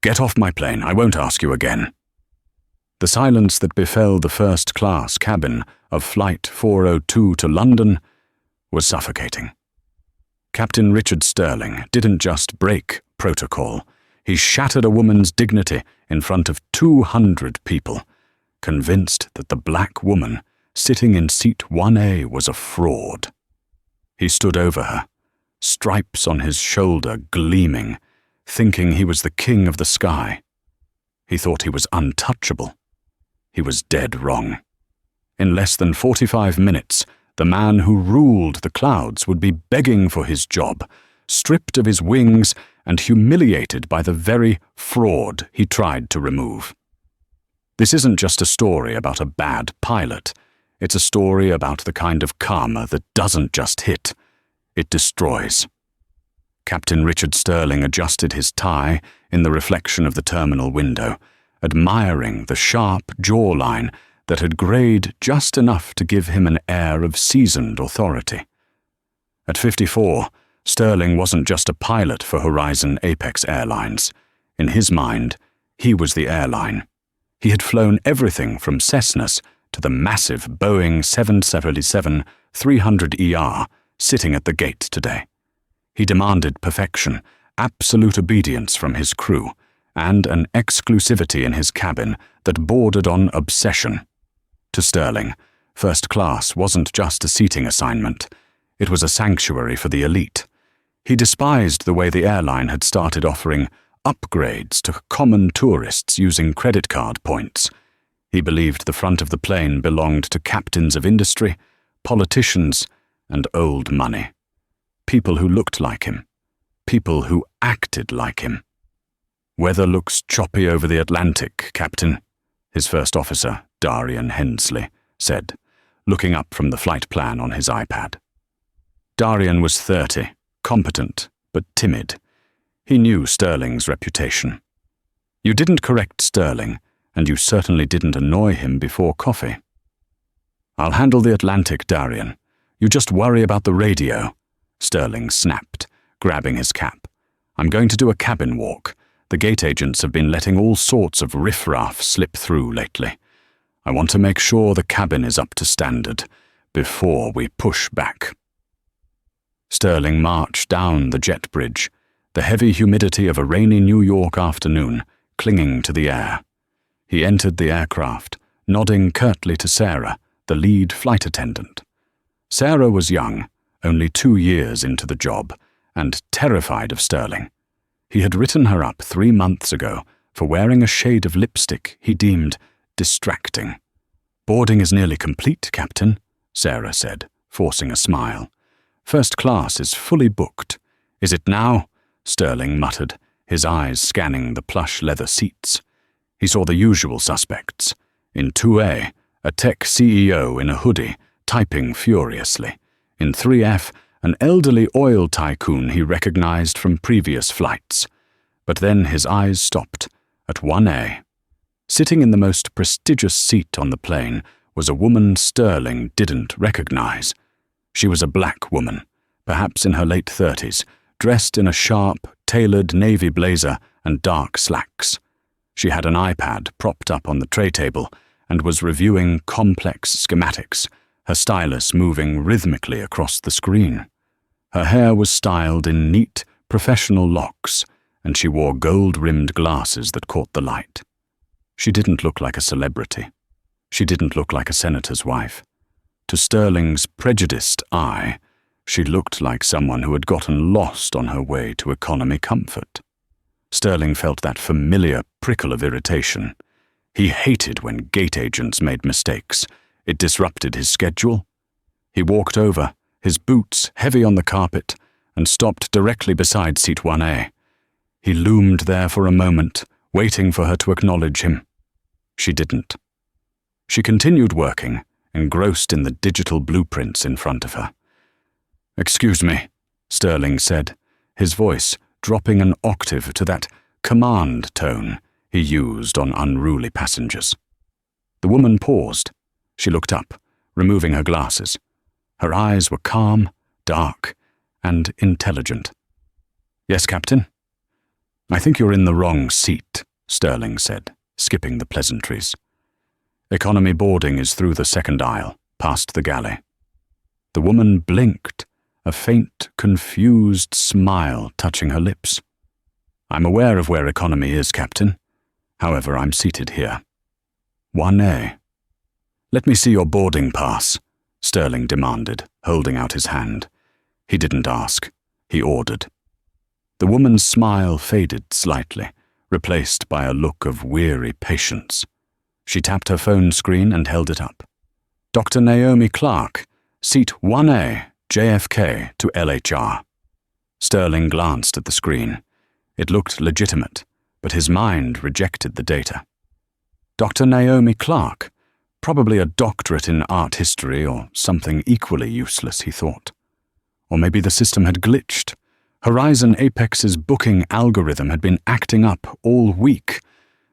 Get off my plane, I won't ask you again." The silence that befell the first-class cabin of Flight 402 to London was suffocating. Captain Richard Stirling didn't just break protocol, he shattered a woman's dignity in front of 200 people, convinced that the black woman sitting in seat 1A was a fraud. He stood over her, stripes on his shoulder gleaming, thinking he was the king of the sky. He thought he was untouchable. He was dead wrong. In less than 45 minutes, the man who ruled the clouds would be begging for his job, stripped of his wings and humiliated by the very fraud he tried to remove. This isn't just a story about a bad pilot. It's a story about the kind of karma that doesn't just hit, it destroys. Captain Richard Stirling adjusted his tie in the reflection of the terminal window, admiring the sharp jawline that had grayed just enough to give him an air of seasoned authority. At 54, Stirling wasn't just a pilot for Horizon Apex Airlines. In his mind, he was the airline. He had flown everything from Cessnas to the massive Boeing 777-300ER sitting at the gate today. He demanded perfection, absolute obedience from his crew, and an exclusivity in his cabin that bordered on obsession. To Stirling, first class wasn't just a seating assignment. It was a sanctuary for the elite. He despised the way the airline had started offering upgrades to common tourists using credit card points. He believed the front of the plane belonged to captains of industry, politicians, and old money. People who looked like him. People who acted like him. "Weather looks choppy over the Atlantic, Captain," his first officer, Darian Hensley, said, looking up from the flight plan on his iPad. Darian was 30, competent, but timid. He knew Stirling's reputation. You didn't correct Stirling, and you certainly didn't annoy him before coffee. "I'll handle the Atlantic, Darian. You just worry about the radio," Stirling snapped, grabbing his cap. "I'm going to do a cabin walk. The gate agents have been letting all sorts of riffraff slip through lately. I want to make sure the cabin is up to standard before we push back." Stirling marched down the jet bridge, the heavy humidity of a rainy New York afternoon clinging to the air. He entered the aircraft, nodding curtly to Sarah, the lead flight attendant. Sarah was young, only 2 years into the job, and terrified of Stirling. He had written her up 3 months ago for wearing a shade of lipstick he deemed distracting. "Boarding is nearly complete, Captain," Sarah said, forcing a smile. "First class is fully booked." "Is it now?" Stirling muttered, his eyes scanning the plush leather seats. He saw the usual suspects. In 2A, a tech CEO in a hoodie, typing furiously. In 3F, an elderly oil tycoon he recognized from previous flights. But then his eyes stopped at 1A. Sitting in the most prestigious seat on the plane was a woman Stirling didn't recognize. She was a black woman, perhaps in her late 30s, dressed in a sharp, tailored navy blazer and dark slacks. She had an iPad propped up on the tray table and was reviewing complex schematics, her stylus moving rhythmically across the screen. Her hair was styled in neat, professional locks, and she wore gold-rimmed glasses that caught the light. She didn't look like a celebrity. She didn't look like a senator's wife. To Stirling's prejudiced eye, she looked like someone who had gotten lost on her way to economy comfort. Stirling felt that familiar prickle of irritation. He hated when gate agents made mistakes. It disrupted his schedule. He walked over, his boots heavy on the carpet, and stopped directly beside seat 1A. He loomed there for a moment, waiting for her to acknowledge him. She didn't. She continued working, engrossed in the digital blueprints in front of her. "Excuse me," Stirling said, his voice dropping an octave to that command tone he used on unruly passengers. The woman paused. She looked up, removing her glasses. Her eyes were calm, dark, and intelligent. "Yes, Captain?" "I think you're in the wrong seat," Sterling said, skipping the pleasantries. "Economy boarding is through the second aisle, past the galley." The woman blinked, a faint, confused smile touching her lips. "I'm aware of where economy is, Captain. However, I'm seated here." 1A. "Let me see your boarding pass," Sterling demanded, holding out his hand. He didn't ask. He ordered. The woman's smile faded slightly, replaced by a look of weary patience. She tapped her phone screen and held it up. "Dr. Naomi Clark, seat 1A, JFK to LHR." Sterling glanced at the screen. It looked legitimate, but his mind rejected the data. Dr. Naomi Clark, probably a doctorate in art history or something equally useless, he thought. Or maybe the system had glitched. Horizon Apex's booking algorithm had been acting up all week.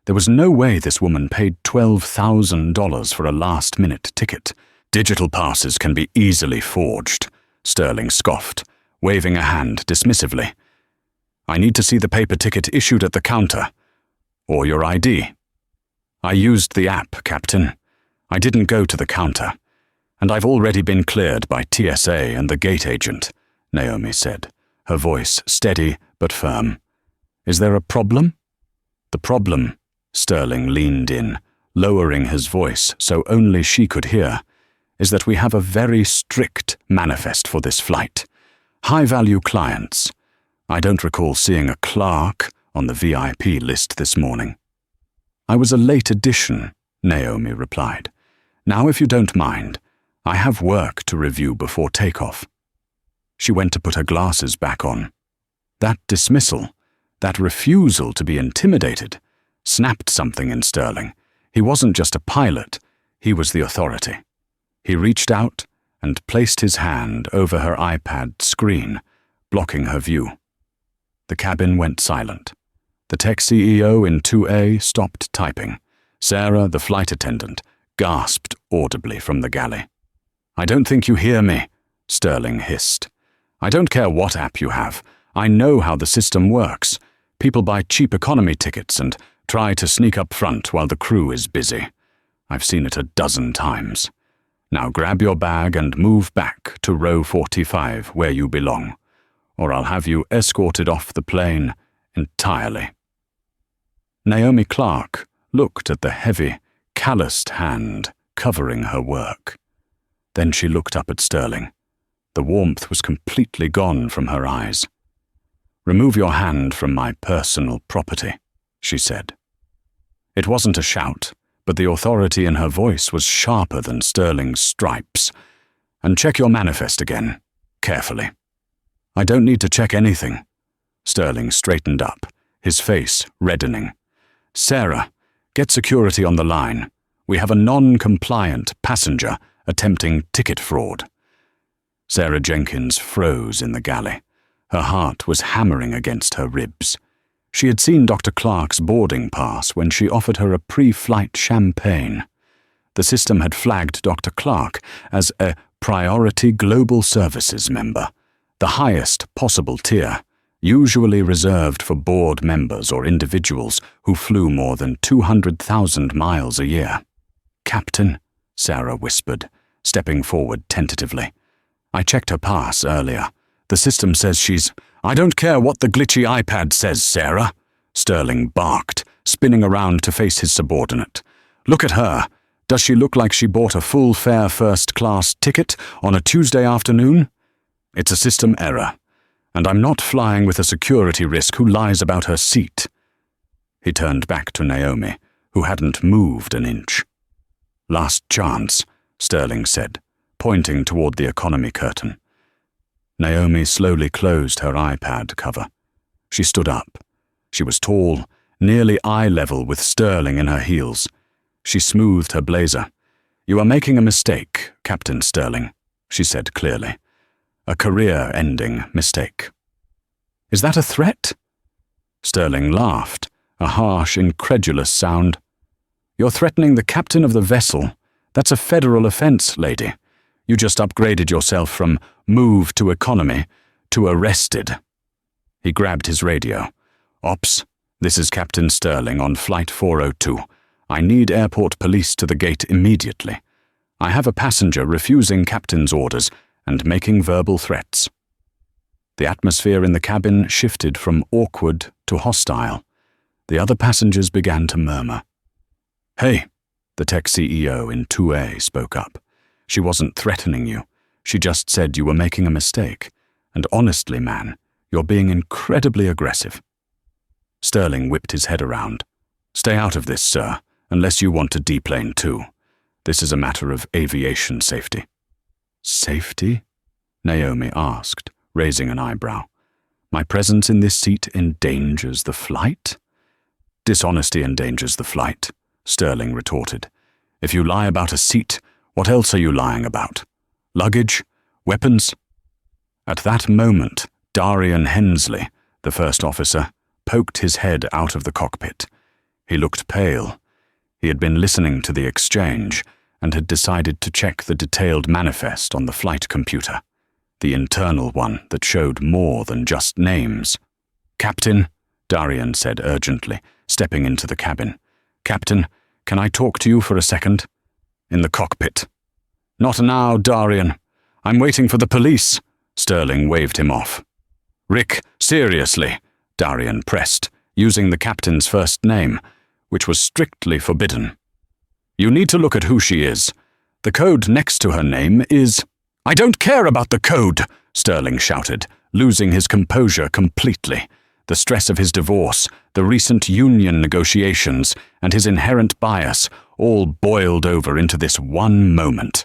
There was no way this woman paid $12,000 for a last-minute ticket. "Digital passes can be easily forged," Sterling scoffed, waving a hand dismissively. "I need to see the paper ticket issued at the counter. Or your ID." "I used the app, Captain. I didn't go to the counter. And I've already been cleared by TSA and the gate agent," Naomi said, her voice steady but firm. "Is there a problem?" "The problem," Sterling leaned in, lowering his voice so only she could hear, "is that we have a very strict manifest for this flight. High-value clients. I don't recall seeing a Clark on the VIP list this morning." "I was a late addition," Naomi replied. "Now, if you don't mind, I have work to review before takeoff." She went to put her glasses back on. That dismissal, that refusal to be intimidated, snapped something in Sterling. He wasn't just a pilot, he was the authority. He reached out and placed his hand over her iPad screen, blocking her view. The cabin went silent. The tech CEO in 2A stopped typing. Sarah, the flight attendant, gasped audibly from the galley. "I don't think you hear me," Sterling hissed. "I don't care what app you have. I know how the system works. People buy cheap economy tickets and try to sneak up front while the crew is busy. I've seen it a dozen times. Now grab your bag and move back to row 45 where you belong, or I'll have you escorted off the plane entirely." Naomi Clark looked at the heavy, calloused hand covering her work. Then she looked up at Sterling. The warmth was completely gone from her eyes. "Remove your hand from my personal property," she said. It wasn't a shout, but the authority in her voice was sharper than Sterling's stripes. "And check your manifest again, carefully." "I don't need to check anything." Sterling straightened up, his face reddening. "Sarah, get security on the line. We have a non-compliant passenger attempting ticket fraud." Sarah Jenkins froze in the galley. Her heart was hammering against her ribs. She had seen Dr. Clark's boarding pass when she offered her a pre-flight champagne. The system had flagged Dr. Clark as a Priority Global Services member, the highest possible tier, usually reserved for board members or individuals who flew more than 200,000 miles a year. "Captain," Sarah whispered, stepping forward tentatively. "I checked her pass earlier. The system says she's—" "I don't care what the glitchy iPad says, Sarah," Sterling barked, spinning around to face his subordinate. "Look at her. Does she look like she bought a full-fare first-class ticket on a Tuesday afternoon? It's a system error, and I'm not flying with a security risk who lies about her seat." He turned back to Naomi, who hadn't moved an inch. "Last chance," Sterling said, pointing toward the economy curtain. Naomi slowly closed her iPad cover. She stood up. She was tall, nearly eye-level with Sterling in her heels. She smoothed her blazer. "You are making a mistake, Captain Sterling," she said clearly. "A career-ending mistake." "Is that a threat?" Sterling laughed, a harsh, incredulous sound. "You're threatening the captain of the vessel. That's a federal offense, lady. You just upgraded yourself from move to economy to arrested." He grabbed his radio. Ops, this is Captain Sterling on Flight 402. I need airport police to the gate immediately. I have a passenger refusing captain's orders and making verbal threats. The atmosphere in the cabin shifted from awkward to hostile. The other passengers began to murmur. Hey, the tech CEO in 2A spoke up. She wasn't threatening you. She just said you were making a mistake. And honestly, man, you're being incredibly aggressive. Sterling whipped his head around. Stay out of this, sir, unless you want to deplane too. This is a matter of aviation safety. Safety? Naomi asked, raising an eyebrow. My presence in this seat endangers the flight? Dishonesty endangers the flight, Sterling retorted. If you lie about a seat, what else are you lying about? Luggage? Weapons? At that moment, Darian Hensley, the first officer, poked his head out of the cockpit. He looked pale. He had been listening to the exchange and had decided to check the detailed manifest on the flight computer, the internal one that showed more than just names. Captain, Darian said urgently, stepping into the cabin. Captain, can I talk to you for a second? In the cockpit. Not now, Darian. I'm waiting for the police. Sterling waved him off. Rick, seriously, Darian pressed, using the captain's first name, which was strictly forbidden. You need to look at who she is. The code next to her name is... I don't care about the code, Sterling shouted, losing his composure completely. The stress of his divorce, the recent union negotiations, and his inherent bias all boiled over into this one moment.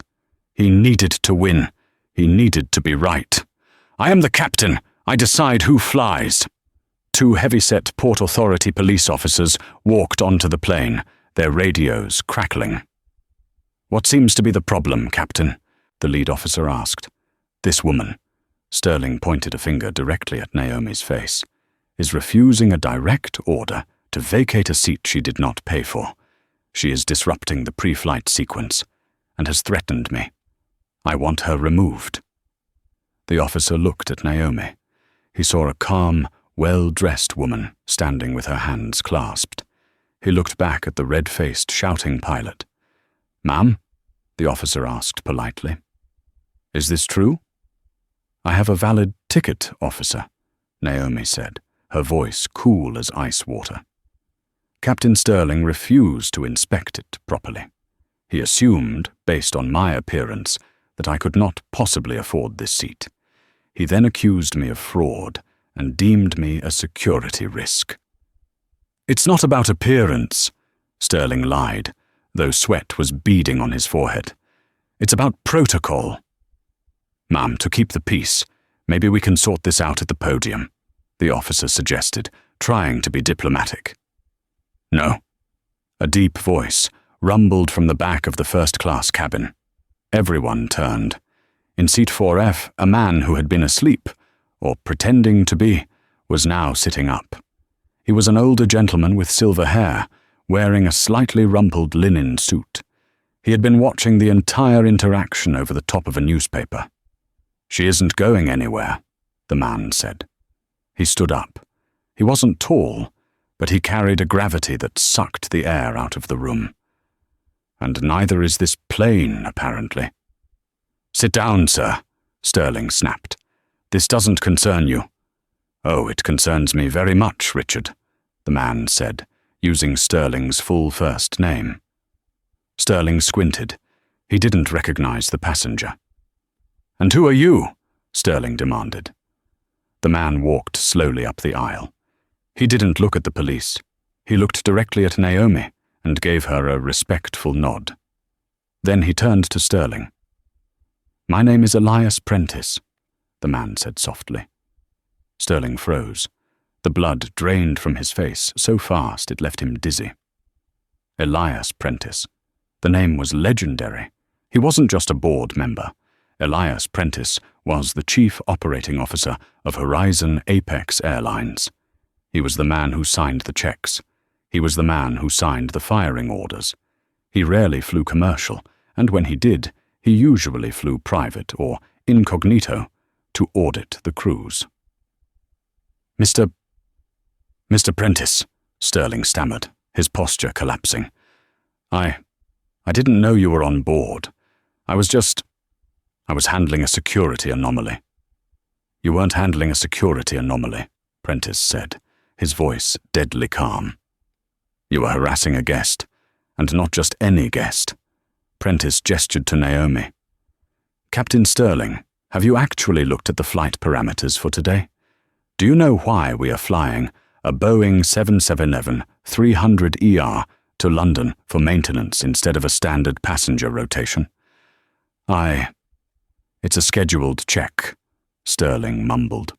He needed to win. He needed to be right. I am the captain. I decide who flies. Two heavy-set Port Authority police officers walked onto the plane, their radios crackling. What seems to be the problem, Captain? The lead officer asked. This woman, Sterling pointed a finger directly at Naomi's face, is refusing a direct order to vacate a seat she did not pay for. She is disrupting the pre-flight sequence and has threatened me. I want her removed. The officer looked at Naomi. He saw a calm, well-dressed woman standing with her hands clasped. He looked back at the red-faced shouting pilot. Ma'am? The officer asked politely. Is this true? I have a valid ticket, officer, Naomi said, her voice cool as ice water. Captain Sterling refused to inspect it properly. He assumed, based on my appearance, that I could not possibly afford this seat. He then accused me of fraud and deemed me a security risk. It's not about appearance, Sterling lied, though sweat was beading on his forehead. It's about protocol. Ma'am, to keep the peace, maybe we can sort this out at the podium, the officer suggested, trying to be diplomatic. No. A deep voice rumbled from the back of the first-class cabin. Everyone turned. In seat 4F, a man who had been asleep, or pretending to be, was now sitting up. He was an older gentleman with silver hair, wearing a slightly rumpled linen suit. He had been watching the entire interaction over the top of a newspaper. She isn't going anywhere, the man said. He stood up. He wasn't tall, but he carried a gravity that sucked the air out of the room. And neither is this plane, apparently. Sit down, sir, Sterling snapped. This doesn't concern you. Oh, it concerns me very much, Richard, the man said, using Sterling's full first name. Sterling squinted. He didn't recognize the passenger. And who are you? Sterling demanded. The man walked slowly up the aisle. He didn't look at the police. He looked directly at Naomi and gave her a respectful nod. Then he turned to Sterling. My name is Elias Prentice, the man said softly. Sterling froze. The blood drained from his face so fast it left him dizzy. Elias Prentice. The name was legendary. He wasn't just a board member. Elias Prentice was the chief operating officer of Horizon Apex Airlines. He was the man who signed the checks. He was the man who signed the firing orders. He rarely flew commercial, and when he did, he usually flew private or incognito to audit the crews. Mr. Prentice, Sterling stammered, his posture collapsing. I didn't know you were on board. I was handling a security anomaly. You weren't handling a security anomaly, Prentice said, his voice deadly calm. You were harassing a guest, and not just any guest. Prentice gestured to Naomi. Captain Sterling, have you actually looked at the flight parameters for today? Do you know why we are flying a Boeing 777-300ER to London for maintenance instead of a standard passenger rotation? It's a scheduled check, Sterling mumbled.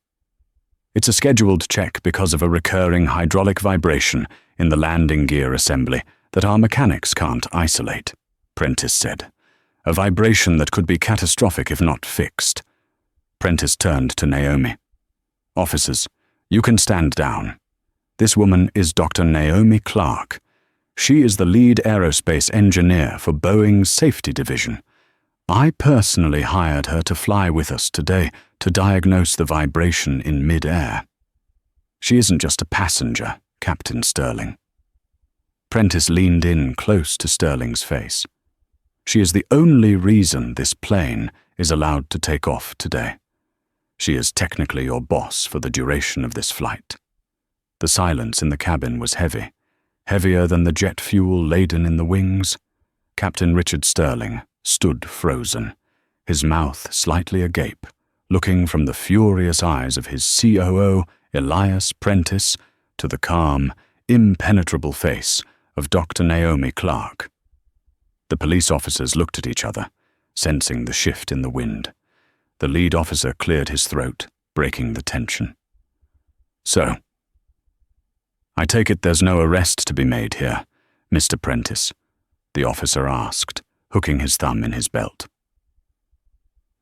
It's a scheduled check because of a recurring hydraulic vibration in the landing gear assembly that our mechanics can't isolate, Prentice said. A vibration that could be catastrophic if not fixed. Prentice turned to Naomi. Officers, you can stand down. This woman is Dr. Naomi Clark. She is the lead aerospace engineer for Boeing's safety division. I personally hired her to fly with us today to diagnose the vibration in mid-air. She isn't just a passenger, Captain Sterling. Prentice leaned in close to Sterling's face. She is the only reason this plane is allowed to take off today. She is technically your boss for the duration of this flight. The silence in the cabin was heavy, heavier than the jet fuel laden in the wings. Captain Richard Sterling stood frozen, his mouth slightly agape, looking from the furious eyes of his COO, Elias Prentice, to the calm, impenetrable face of Dr. Naomi Clark. The police officers looked at each other, sensing the shift in the wind. The lead officer cleared his throat, breaking the tension. So, I take it there's no arrest to be made here, Mr. Prentice, the officer asked, hooking his thumb in his belt.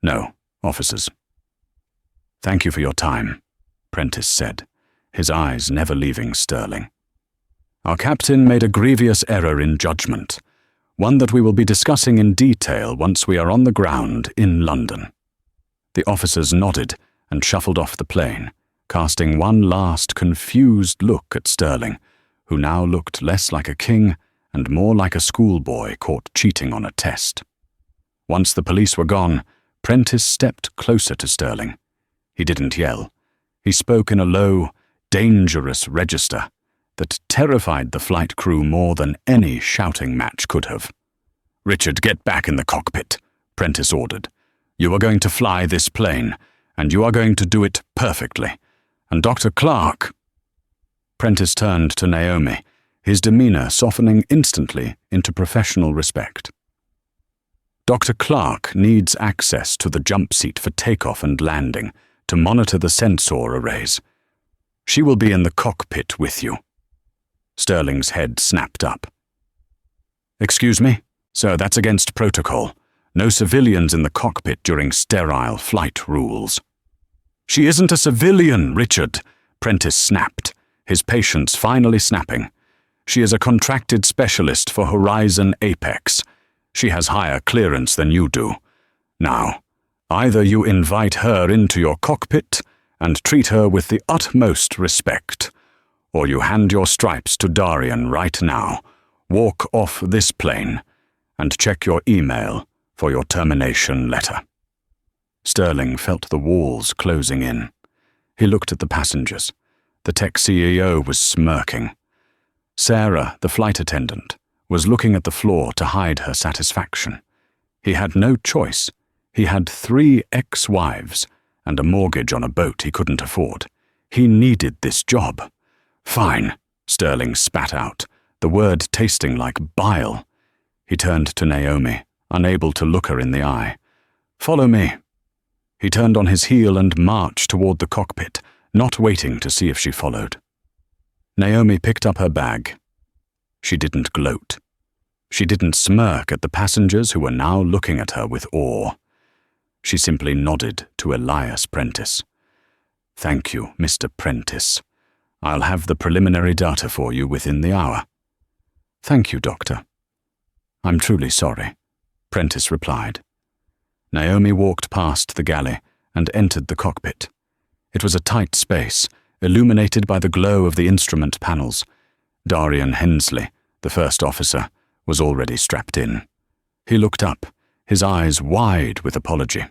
No, officers. Thank you for your time, Prentice said, his eyes never leaving Sterling. Our captain made a grievous error in judgment, one that we will be discussing in detail once we are on the ground in London. The officers nodded and shuffled off the plane, casting one last confused look at Sterling, who now looked less like a king and more like a schoolboy caught cheating on a test. Once the police were gone, Prentice stepped closer to Sterling. He didn't yell. He spoke in a low, dangerous register that terrified the flight crew more than any shouting match could have. Richard, get back in the cockpit, Prentice ordered. You are going to fly this plane, and you are going to do it perfectly. And Dr. Clark... Prentice turned to Naomi, his demeanor softening instantly into professional respect. Dr. Clark needs access to the jump seat for takeoff and landing to monitor the sensor arrays. She will be in the cockpit with you. Sterling's head snapped up. Excuse me? Sir, that's against protocol. No civilians in the cockpit during sterile flight rules. She isn't a civilian, Richard, Prentice snapped, his patience finally snapping. She is a contracted specialist for Horizon Apex. She has higher clearance than you do. Now, either you invite her into your cockpit and treat her with the utmost respect, or you hand your stripes to Darian right now, walk off this plane, and check your email for your termination letter. Sterling felt the walls closing in. He looked at the passengers. The tech CEO was smirking. Sarah, the flight attendant, was looking at the floor to hide her satisfaction. He had no choice. He had 3 ex-wives and a mortgage on a boat he couldn't afford. He needed this job. Fine, Sterling spat out, the word tasting like bile. He turned to Naomi, unable to look her in the eye. Follow me. He turned on his heel and marched toward the cockpit, not waiting to see if she followed. Naomi picked up her bag. She didn't gloat. She didn't smirk at the passengers who were now looking at her with awe. She simply nodded to Elias Prentice. Thank you, Mr. Prentice. I'll have the preliminary data for you within the hour. Thank you, Doctor. I'm truly sorry, Prentice replied. Naomi walked past the galley and entered the cockpit. It was a tight space, illuminated by the glow of the instrument panels. Darian Hensley, the first officer, was already strapped in. He looked up, his eyes wide with apology.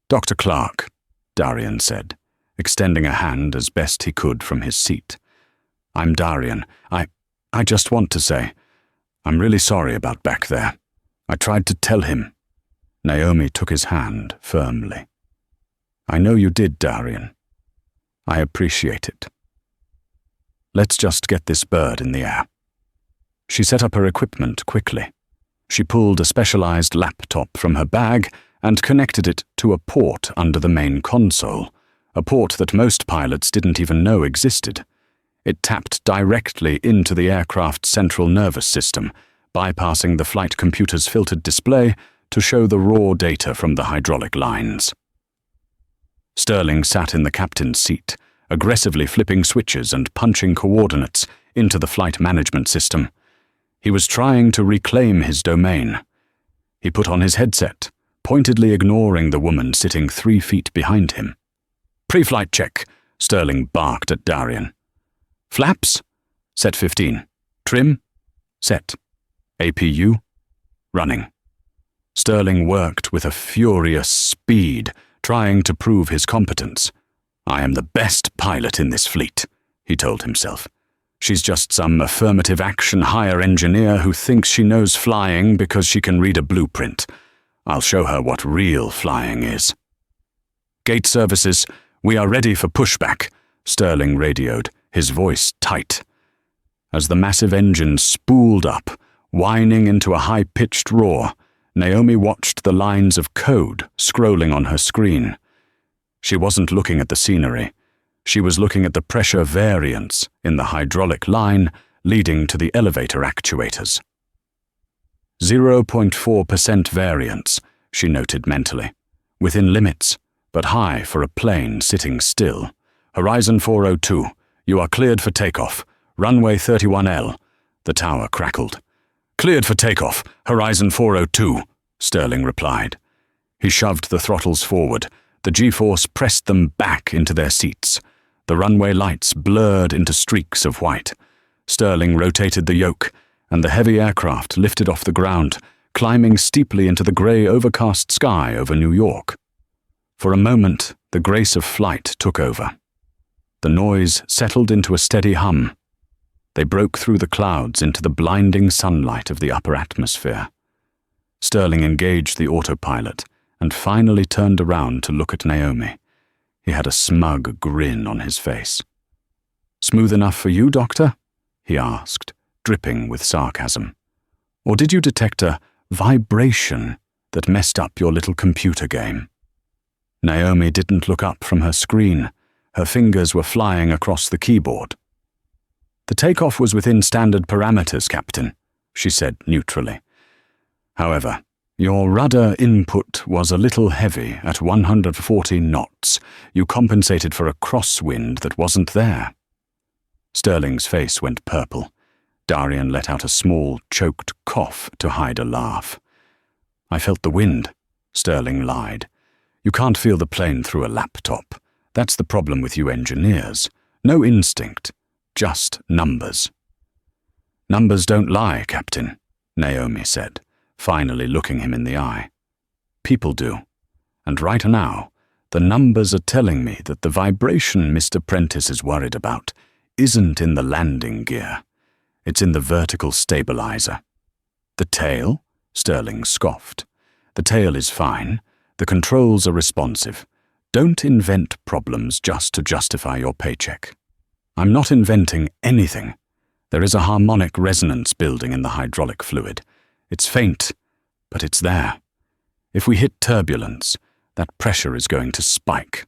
"Dr. Clark," Darian said, extending a hand as best he could from his seat. "I'm Darian. I just want to say, I'm really sorry about back there. I tried to tell him." Naomi took his hand firmly. "I know you did, Darian. I appreciate it. Let's just get this bird in the air." She set up her equipment quickly. She pulled a specialized laptop from her bag and connected it to a port under the main console, a port that most pilots didn't even know existed. It tapped directly into the aircraft's central nervous system, bypassing the flight computer's filtered display to show the raw data from the hydraulic lines. Sterling sat in the captain's seat, aggressively flipping switches and punching coordinates into the flight management system. He was trying to reclaim his domain. He put on his headset, pointedly ignoring the woman sitting 3 feet behind him. "Pre-flight check," Sterling barked at Darian. "Flaps? Set 15. Trim? Set. APU? Running." Sterling worked with a furious speed, trying to prove his competence. "I am the best pilot in this fleet," he told himself. "She's just some affirmative action hire engineer who thinks she knows flying because she can read a blueprint. I'll show her what real flying is." "Gate services, we are ready for pushback," Sterling radioed, his voice tight. As the massive engine spooled up, whining into a high-pitched roar, Naomi watched the lines of code scrolling on her screen. She wasn't looking at the scenery. She was looking at the pressure variance in the hydraulic line leading to the elevator actuators. 0.4% variance, she noted mentally. Within limits, but high for a plane sitting still. "Horizon 402, you are cleared for takeoff. Runway 31L, the tower crackled. "Cleared for takeoff, Horizon 402, Sterling replied. He shoved the throttles forward. The G-force pressed them back into their seats. The runway lights blurred into streaks of white. Sterling rotated the yoke, and the heavy aircraft lifted off the ground, climbing steeply into the grey overcast sky over New York. For a moment, the grace of flight took over. The noise settled into a steady hum. They broke through the clouds into the blinding sunlight of the upper atmosphere. Sterling engaged the autopilot and finally turned around to look at Naomi. He had a smug grin on his face. "Smooth enough for you, Doctor?" he asked, dripping with sarcasm. "Or did you detect a vibration that messed up your little computer game?" Naomi didn't look up from her screen. Her fingers were flying across the keyboard. "The takeoff was within standard parameters, Captain," she said neutrally. "However, your rudder input was a little heavy at 140 knots. You compensated for a crosswind that wasn't there." Sterling's face went purple. Darian let out a small, choked cough to hide a laugh. "I felt the wind," Sterling lied. "You can't feel the plane through a laptop. That's the problem with you engineers. No instinct, just numbers." "Numbers don't lie, Captain," Naomi said, finally looking him in the eye. "People do. And right now, the numbers are telling me that the vibration Mr. Prentice is worried about isn't in the landing gear. It's in the vertical stabilizer." "The tail?" Sterling scoffed. "The tail is fine. The controls are responsive. Don't invent problems just to justify your paycheck." "I'm not inventing anything. There is a harmonic resonance building in the hydraulic fluid. It's faint, but it's there. If we hit turbulence, that pressure is going to spike."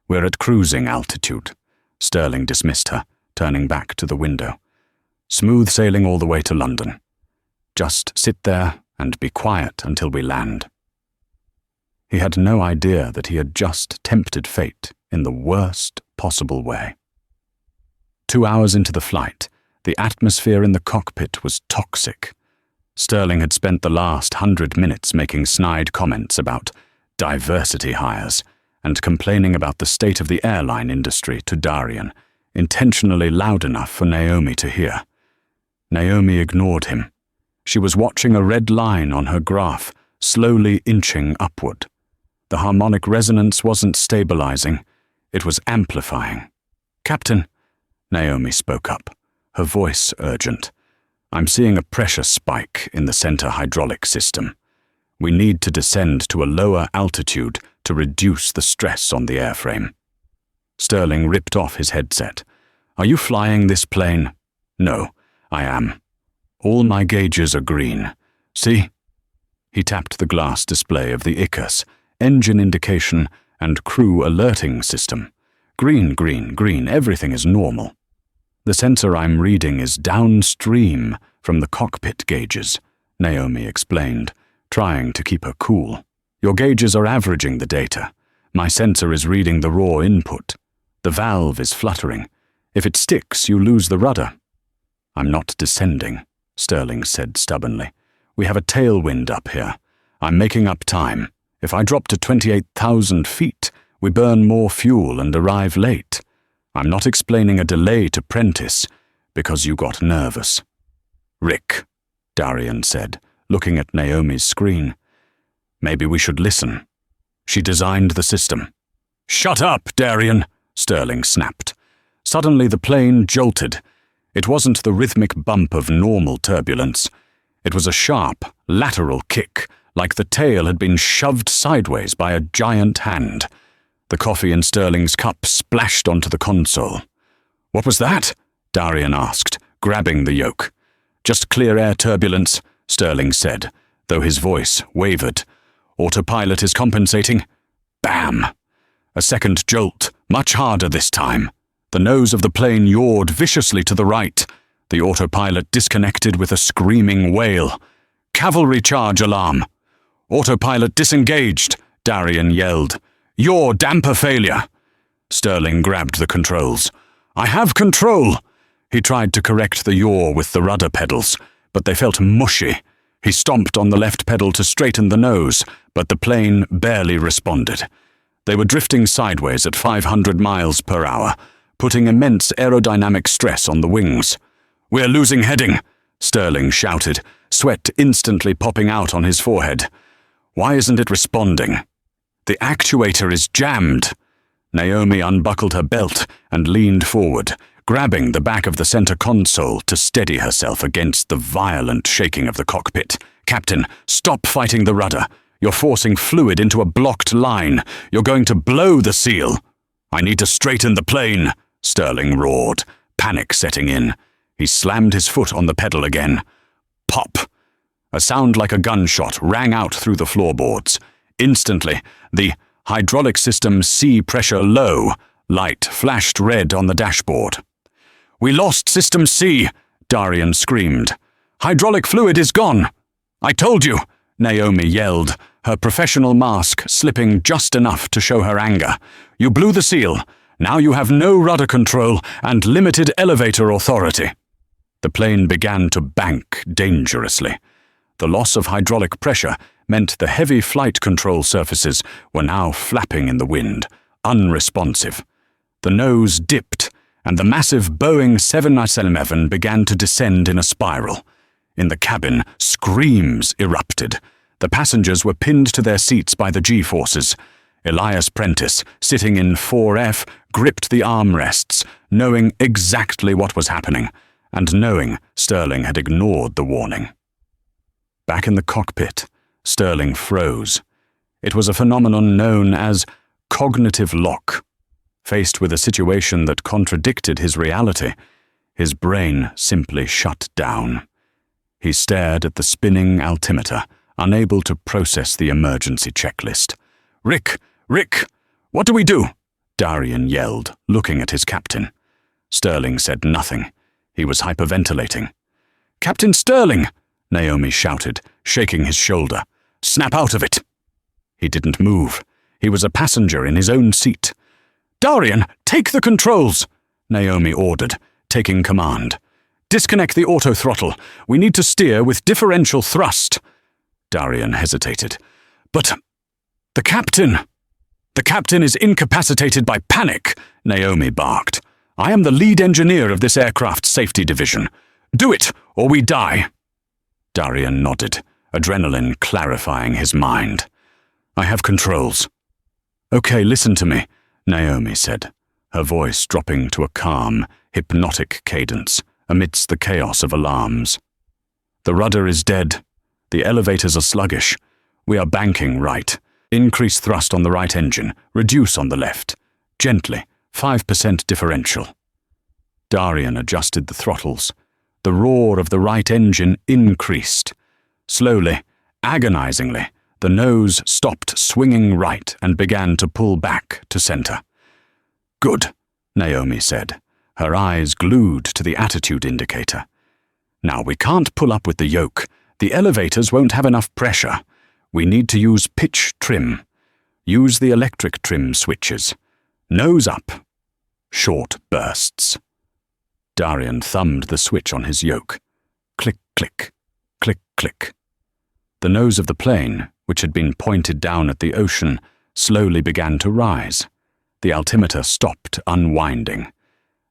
"We're at cruising altitude," Sterling dismissed her, turning back to the window. "Smooth sailing all the way to London. Just sit there and be quiet until we land." He had no idea that he had just tempted fate in the worst possible way. 2 hours into the flight, the atmosphere in the cockpit was toxic. Sterling had spent the last 100 minutes making snide comments about diversity hires and complaining about the state of the airline industry to Darian, intentionally loud enough for Naomi to hear. Naomi ignored him. She was watching a red line on her graph, slowly inching upward. The harmonic resonance wasn't stabilizing, it was amplifying. "Captain," Naomi spoke up, her voice urgent. "I'm seeing a pressure spike in the center hydraulic system. We need to descend to a lower altitude to reduce the stress on the airframe." Sterling ripped off his headset. "Are you flying this plane?" "No, I am. All my gauges are green. See?" He tapped the glass display of the Icarus, engine indication and crew alerting system. "Green, green, green, everything is normal." "The sensor I'm reading is downstream from the cockpit gauges," Naomi explained, trying to keep her cool. "Your gauges are averaging the data. My sensor is reading the raw input. The valve is fluttering. If it sticks, you lose the rudder." "I'm not descending," Sterling said stubbornly. "We have a tailwind up here. I'm making up time. If I drop to 28,000 feet, we burn more fuel and arrive late. I'm not explaining a delay to Prentice because you got nervous." "Rick," Darian said, looking at Naomi's screen. "Maybe we should listen. She designed the system." "Shut up, Darian," Sterling snapped. Suddenly the plane jolted. It wasn't the rhythmic bump of normal turbulence. It was a sharp, lateral kick, like the tail had been shoved sideways by a giant hand. The coffee in Sterling's cup splashed onto the console. "What was that?" Darian asked, grabbing the yoke. "Just clear air turbulence," Sterling said, though his voice wavered. "Autopilot is compensating." Bam! A second jolt, much harder this time. The nose of the plane yawed viciously to the right. The autopilot disconnected with a screaming wail. "Cavalry charge alarm!" "Autopilot disengaged," Darian yelled. "Yaw damper failure." Sterling grabbed the controls. "I have control!" He tried to correct the yaw with the rudder pedals, but they felt mushy. He stomped on the left pedal to straighten the nose, but the plane barely responded. They were drifting sideways at 500 miles per hour, putting immense aerodynamic stress on the wings. "We're losing heading," Sterling shouted, sweat instantly popping out on his forehead. "Why isn't it responding?" "The actuator is jammed." Naomi unbuckled her belt and leaned forward, grabbing the back of the center console to steady herself against the violent shaking of the cockpit. "Captain, stop fighting the rudder. You're forcing fluid into a blocked line. You're going to blow the seal." "I need to straighten the plane," Sterling roared, panic setting in. He slammed his foot on the pedal again. Pop! A sound like a gunshot rang out through the floorboards. Instantly, the hydraulic system C pressure low light flashed red on the dashboard. "We lost System C," Darian screamed. "Hydraulic fluid is gone." "I told you," Naomi yelled, her professional mask slipping just enough to show her anger. "You blew the seal. Now you have no rudder control and limited elevator authority." The plane began to bank dangerously. The loss of hydraulic pressure meant the heavy flight control surfaces were now flapping in the wind, unresponsive. The nose dipped, and the massive Boeing 787 began to descend in a spiral. In the cabin, screams erupted. The passengers were pinned to their seats by the G-forces. Elias Prentice, sitting in 4F, gripped the armrests, knowing exactly what was happening, and knowing Sterling had ignored the warning. Back in the cockpit, Sterling froze. It was a phenomenon known as cognitive lock. Faced with a situation that contradicted his reality, his brain simply shut down. He stared at the spinning altimeter, unable to process the emergency checklist. "Rick! Rick! What do we do?" Darian yelled, looking at his captain. Sterling said nothing. He was hyperventilating. "Captain Sterling!" Naomi shouted, shaking his shoulder. "Snap out of it!" He didn't move. He was a passenger in his own seat. "Darian, take the controls!" Naomi ordered, taking command. "Disconnect the auto throttle. We need to steer with differential thrust." Darian hesitated. "But the captain!" The captain is incapacitated by panic, Naomi barked. I am the lead engineer of this aircraft safety division. Do it, or we die. Darian nodded, adrenaline clarifying his mind. I have controls. Okay, listen to me, Naomi said, her voice dropping to a calm, hypnotic cadence amidst the chaos of alarms. The rudder is dead. The elevators are sluggish. We are banking right. Increase thrust on the right engine, reduce on the left. Gently, 5% differential. Darian adjusted the throttles. The roar of the right engine increased. Slowly, agonizingly, the nose stopped swinging right and began to pull back to center. Good, Naomi said, her eyes glued to the attitude indicator. Now we can't pull up with the yoke. The elevators won't have enough pressure. We need to use pitch trim. Use the electric trim switches. Nose up. Short bursts. Darian thumbed the switch on his yoke. Click, click, click, click. The nose of the plane, which had been pointed down at the ocean, slowly began to rise. The altimeter stopped unwinding.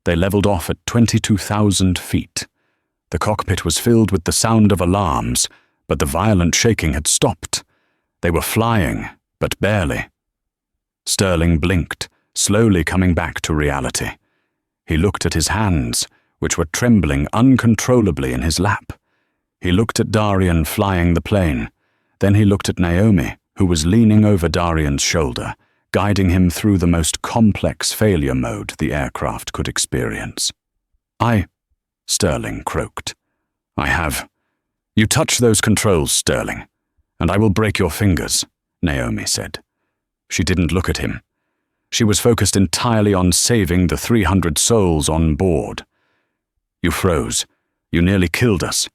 They leveled off at 22,000 feet. The cockpit was filled with the sound of alarms, but the violent shaking had stopped. They were flying, but barely. Sterling blinked, slowly coming back to reality. He looked at his hands, which were trembling uncontrollably in his lap. He looked at Darian flying the plane. Then he looked at Naomi, who was leaning over Darian's shoulder, guiding him through the most complex failure mode the aircraft could experience. Sterling croaked. I have. You touch those controls, Sterling, and I will break your fingers, Naomi said. She didn't look at him. She was focused entirely on saving the 300 souls on board. You froze. You nearly killed us.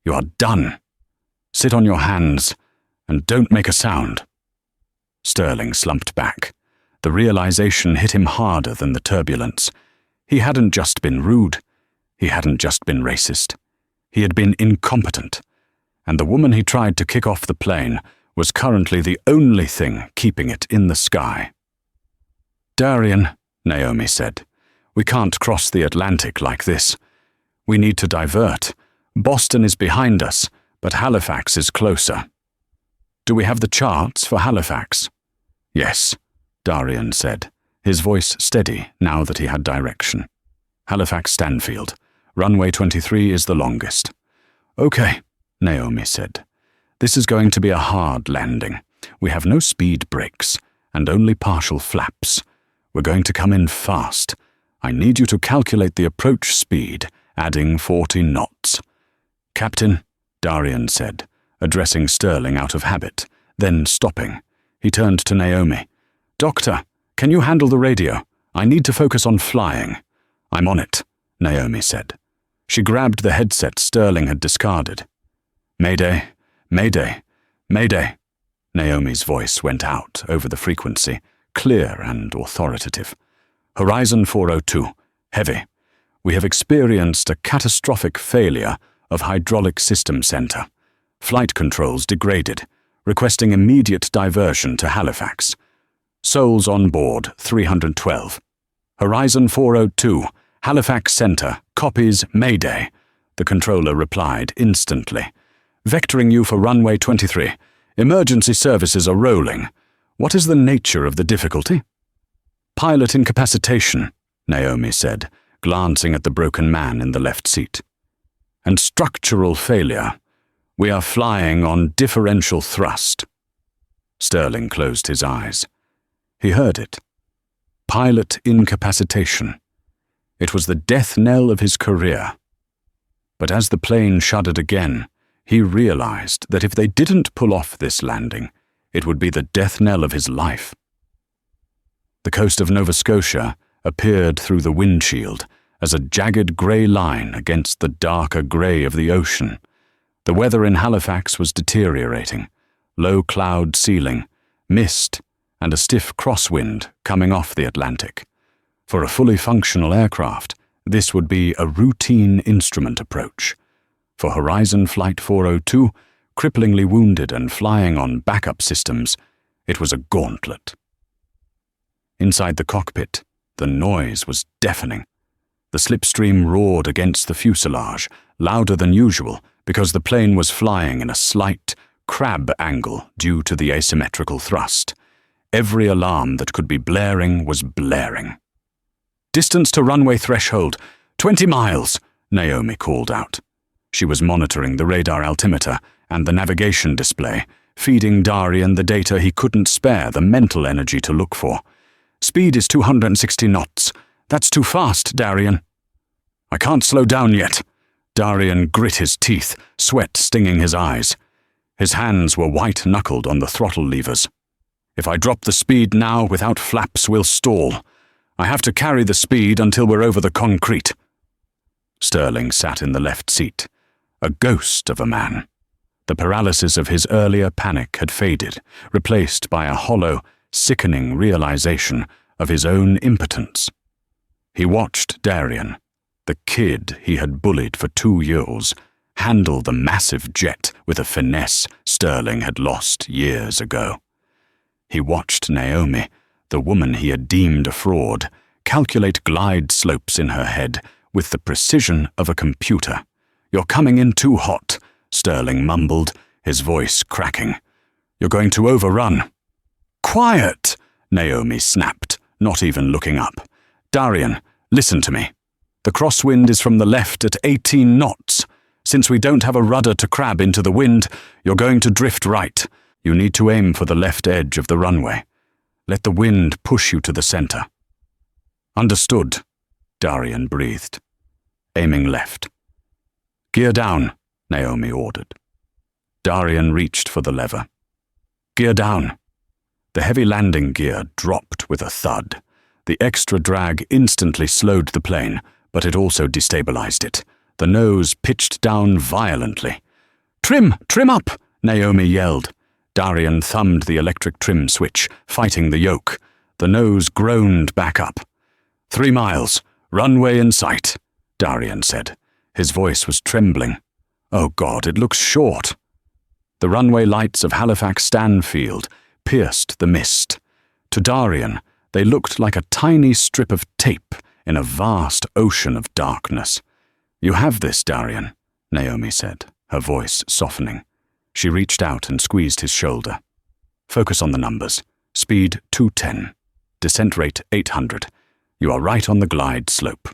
You are done. Sit on your hands and don't make a sound. Sterling slumped back. The realization hit him harder than the turbulence. He hadn't just been rude. He hadn't just been racist. He had been incompetent. And the woman he tried to kick off the plane was currently the only thing keeping it in the sky. Darian, Naomi said, we can't cross the Atlantic like this. We need to divert. Boston is behind us, but Halifax is closer. Do we have the charts for Halifax? Yes, Darian said, his voice steady now that he had direction. Halifax Stanfield. Runway 23 is the longest. Okay, Naomi said. This is going to be a hard landing. We have no speed brakes, and only partial flaps. We're going to come in fast. I need you to calculate the approach speed, adding 40 knots. Captain, Darian said, addressing Sterling out of habit, then stopping. He turned to Naomi. Doctor, can you handle the radio? I need to focus on flying. I'm on it, Naomi said. She grabbed the headset Sterling had discarded. Mayday, Mayday, Mayday. Naomi's voice went out over the frequency, clear and authoritative. Horizon 402, heavy. We have experienced a catastrophic failure of hydraulic system center. Flight controls degraded, requesting immediate diversion to Halifax. Souls on board 312. Horizon 402, Halifax Center, copies Mayday, the controller replied instantly. Vectoring you for runway 23. Emergency services are rolling. What is the nature of the difficulty? Pilot incapacitation, Naomi said, glancing at the broken man in the left seat. And structural failure. We are flying on differential thrust. Sterling closed his eyes. He heard it. Pilot incapacitation. It was the death knell of his career. But as the plane shuddered again, he realized that if they didn't pull off this landing, it would be the death knell of his life. The coast of Nova Scotia appeared through the windshield as a jagged grey line against the darker grey of the ocean. The weather in Halifax was deteriorating. Low cloud ceiling, mist, and a stiff crosswind coming off the Atlantic. For a fully functional aircraft, this would be a routine instrument approach. For Horizon Flight 402, cripplingly wounded and flying on backup systems, it was a gauntlet. Inside the cockpit, the noise was deafening. The slipstream roared against the fuselage, louder than usual because the plane was flying in a slight, crab angle due to the asymmetrical thrust. Every alarm that could be blaring was blaring. "Distance to runway threshold, 20 miles, Naomi called out. She was monitoring the radar altimeter and the navigation display, feeding Darian the data he couldn't spare the mental energy to look for. "Speed is 260 knots. That's too fast, Darian." "I can't slow down yet." Darian grit his teeth, sweat stinging his eyes. His hands were white-knuckled on the throttle levers. "If I drop the speed now without flaps, we'll stall. I have to carry the speed until we're over the concrete." Sterling sat in the left seat, a ghost of a man. The paralysis of his earlier panic had faded, replaced by a hollow, sickening realization of his own impotence. He watched Darian, the kid he had bullied for 2 years, handle the massive jet with a finesse Sterling had lost years ago. He watched Naomi, the woman he had deemed a fraud, calculate glide slopes in her head with the precision of a computer. "You're coming in too hot," Sterling mumbled, his voice cracking. "You're going to overrun." "Quiet!" Naomi snapped, not even looking up. "Darian, listen to me. The crosswind is from the left at 18 knots. Since we don't have a rudder to crab into the wind, you're going to drift right. You need to aim for the left edge of the runway. Let the wind push you to the center." "Understood," Darian breathed, aiming left. "Gear down," Naomi ordered. Darian reached for the lever. "Gear down." The heavy landing gear dropped with a thud. The extra drag instantly slowed the plane, but it also destabilized it. The nose pitched down violently. "Trim! Trim up!" Naomi yelled. Darian thumbed the electric trim switch, fighting the yoke. The nose groaned back up. 3 miles. Runway in sight," Darian said. His voice was trembling. "Oh God, it looks short." The runway lights of Halifax Stanfield pierced the mist. To Darian, they looked like a tiny strip of tape in a vast ocean of darkness. "You have this, Darian," Naomi said, her voice softening. She reached out and squeezed his shoulder. "Focus on the numbers. Speed 210. Descent rate 800. You are right on the glide slope."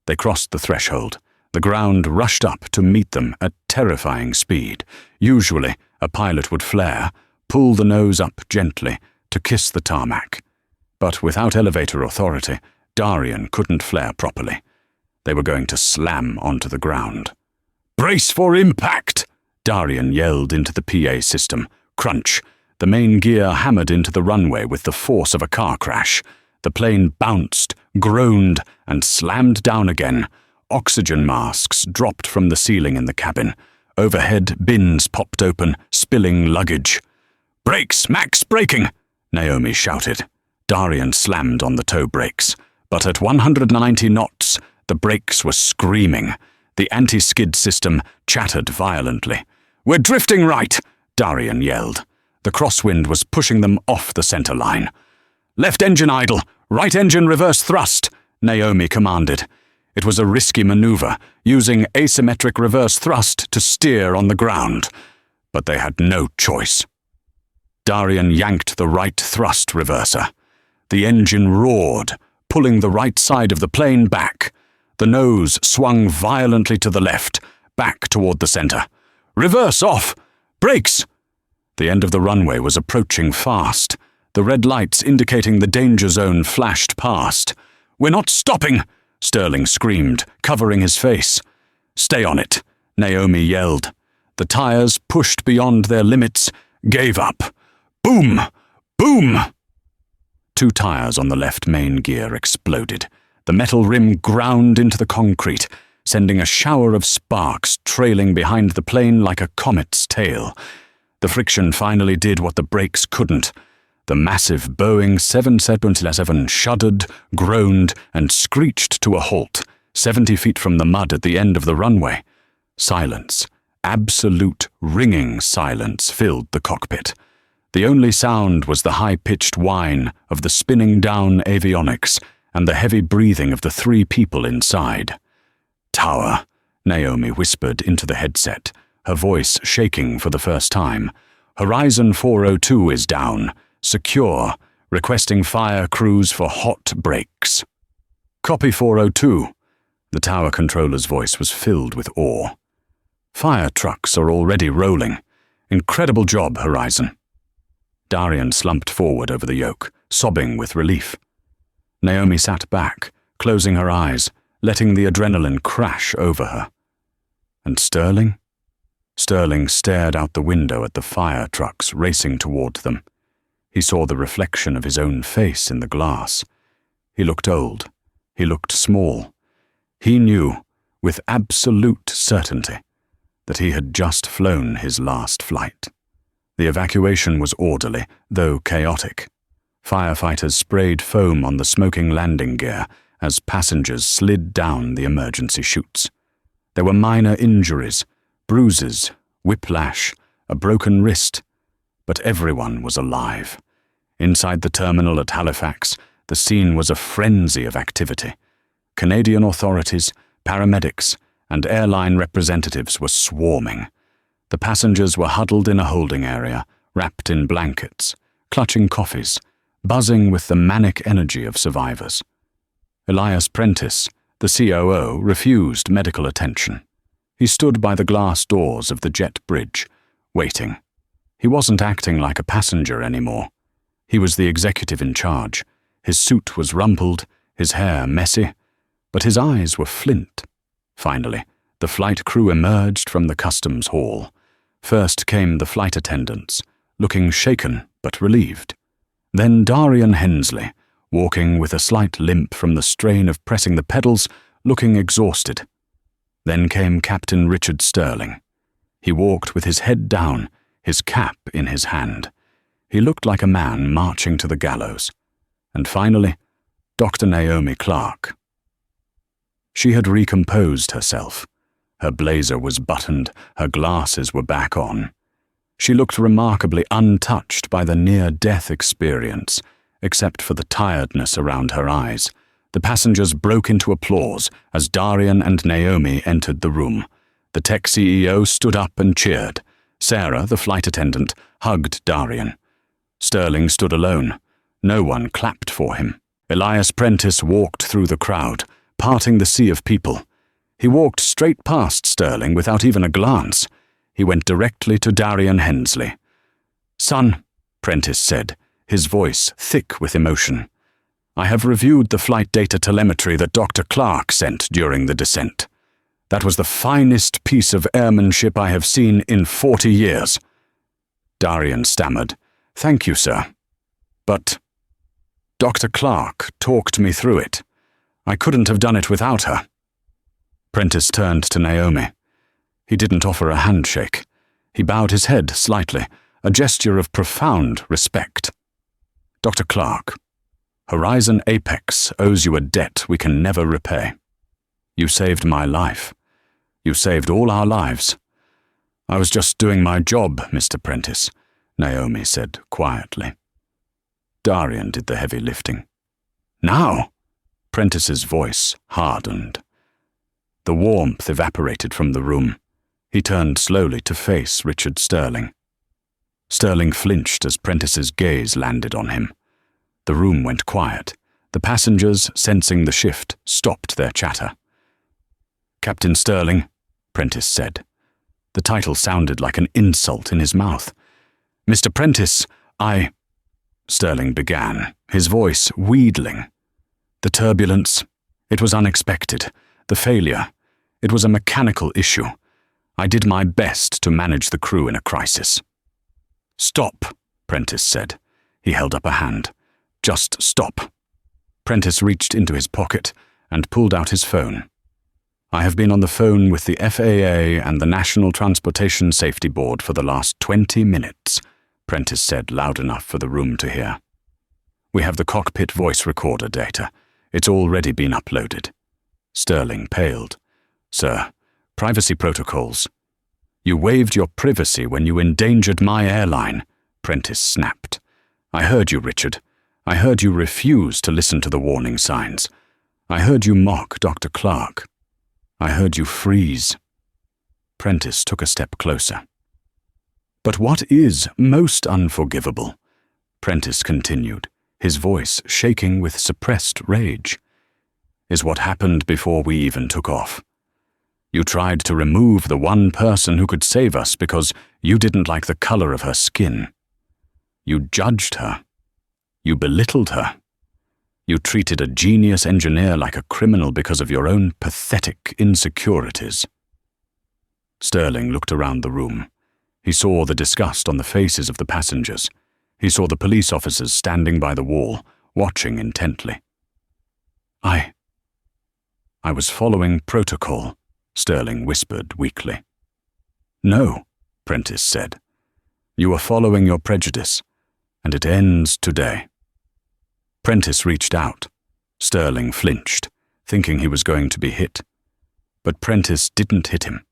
They crossed the threshold. The ground rushed up to meet them at terrifying speed. Usually, a pilot would flare, pull the nose up gently to kiss the tarmac. But without elevator authority, Darian couldn't flare properly. They were going to slam onto the ground. "Brace for impact!" Darian yelled into the PA system. Crunch. The main gear hammered into the runway with the force of a car crash. The plane bounced, groaned, and slammed down again. Oxygen masks dropped from the ceiling in the cabin. Overhead, bins popped open, spilling luggage. "Brakes! Max braking!" Naomi shouted. Darian slammed on the toe brakes. But at 190 knots, the brakes were screaming. The anti-skid system chattered violently. "We're drifting right!" Darian yelled. The crosswind was pushing them off the center line. "Left engine idle! Right engine reverse thrust!" Naomi commanded. It was a risky maneuver, using asymmetric reverse thrust to steer on the ground. But they had no choice. Darian yanked the right thrust reverser. The engine roared, pulling the right side of the plane back. The nose swung violently to the left, back toward the center. "Reverse off! Brakes!" The end of the runway was approaching fast. The red lights indicating the danger zone flashed past. "We're not stopping!" Sterling screamed, covering his face. "Stay on it," Naomi yelled. The tires, pushed beyond their limits, gave up. Boom! Boom! 2 tires on the left main gear exploded. The metal rim ground into the concrete, sending a shower of sparks trailing behind the plane like a comet's tail. The friction finally did what the brakes couldn't. The massive Boeing 777 shuddered, groaned, and screeched to a halt, 70 feet from the mud at the end of the runway. Silence, absolute ringing silence, filled the cockpit. The only sound was the high-pitched whine of the spinning down avionics and the heavy breathing of the 3 people inside. "Tower," Naomi whispered into the headset, her voice shaking for the first time. "Horizon 402 is down. Secure. Requesting fire crews for hot breaks." "Copy 402. The tower controller's voice was filled with awe. "Fire trucks are already rolling. Incredible job, Horizon." Darian slumped forward over the yoke, sobbing with relief. Naomi sat back, closing her eyes, letting the adrenaline crash over her. And Sterling? Sterling stared out the window at the fire trucks racing toward them. He saw the reflection of his own face in the glass. He looked old. He looked small. He knew, with absolute certainty, that he had just flown his last flight. The evacuation was orderly, though chaotic. Firefighters sprayed foam on the smoking landing gear as passengers slid down the emergency chutes. There were minor injuries, bruises, whiplash, a broken wrist, but everyone was alive. Inside the terminal at Halifax, the scene was a frenzy of activity. Canadian authorities, paramedics, and airline representatives were swarming. The passengers were huddled in a holding area, wrapped in blankets, clutching coffees, buzzing with the manic energy of survivors. Elias Prentice, the COO, refused medical attention. He stood by the glass doors of the jet bridge, waiting. He wasn't acting like a passenger anymore. He was the executive in charge. His suit was rumpled, his hair messy, but his eyes were flint. Finally, the flight crew emerged from the customs hall. First came the flight attendants, looking shaken but relieved. Then Darian Hensley, walking with a slight limp from the strain of pressing the pedals, looking exhausted. Then came Captain Richard Sterling. He walked with his head down, his cap in his hand. He looked like a man marching to the gallows. And finally, Dr. Naomi Clark. She had recomposed herself. Her blazer was buttoned, her glasses were back on. She looked remarkably untouched by the near-death experience, except for the tiredness around her eyes. The passengers broke into applause as Darian and Naomi entered the room. The tech CEO stood up and cheered. Sarah, the flight attendant, hugged Darian. Sterling stood alone. No one clapped for him. Elias Prentice walked through the crowd, parting the sea of people. He walked straight past Sterling without even a glance. He went directly to Darian Hensley. "Son," Prentice said, his voice thick with emotion, "I have reviewed the flight data telemetry that Dr. Clark sent during the descent. That was the finest piece of airmanship I have seen in 40 years. Darian stammered, "Thank you, sir. But Dr. Clark talked me through it. I couldn't have done it without her." Prentice turned to Naomi. He didn't offer a handshake. He bowed his head slightly, a gesture of profound respect. "Dr. Clark, Horizon Apex owes you a debt we can never repay. You saved my life. You saved all our lives." "I was just doing my job, Mr. Prentice," Naomi said quietly. Darian did the heavy lifting. "Now?" Prentice's voice hardened. The warmth evaporated from the room. He turned slowly to face Richard Sterling. Sterling flinched as Prentice's gaze landed on him. The room went quiet. The passengers, sensing the shift, stopped their chatter. "Captain Sterling," Prentice said. The title sounded like an insult in his mouth. "Mr. Prentice, Sterling began, his voice wheedling. "The turbulence, it was unexpected. The failure, it was a mechanical issue. I did my best to manage the crew in a crisis." "Stop," Prentice said. He held up a hand. "Just stop." Prentice reached into his pocket and pulled out his phone. "I have been on the phone with the FAA and the National Transportation Safety Board for the last 20 minutes, Prentice said loud enough for the room to hear. "We have the cockpit voice recorder data. It's already been uploaded." Sterling paled. "Sir, privacy protocols." "You waived your privacy when you endangered my airline," Prentice snapped. "I heard you, Richard. I heard you refuse to listen to the warning signs. I heard you mock Dr. Clark. I heard you freeze." Prentice took a step closer. "But what is most unforgivable," Prentice continued, his voice shaking with suppressed rage, "is what happened before we even took off. You tried to remove the one person who could save us because you didn't like the color of her skin. You judged her. You belittled her. You treated a genius engineer like a criminal because of your own pathetic insecurities." Sterling looked around the room. He saw the disgust on the faces of the passengers. He saw the police officers standing by the wall, watching intently. I was following protocol," Sterling whispered weakly. "No," Prentice said. "You are following your prejudice, and it ends today." Prentice reached out. Sterling flinched, thinking he was going to be hit. But Prentice didn't hit him.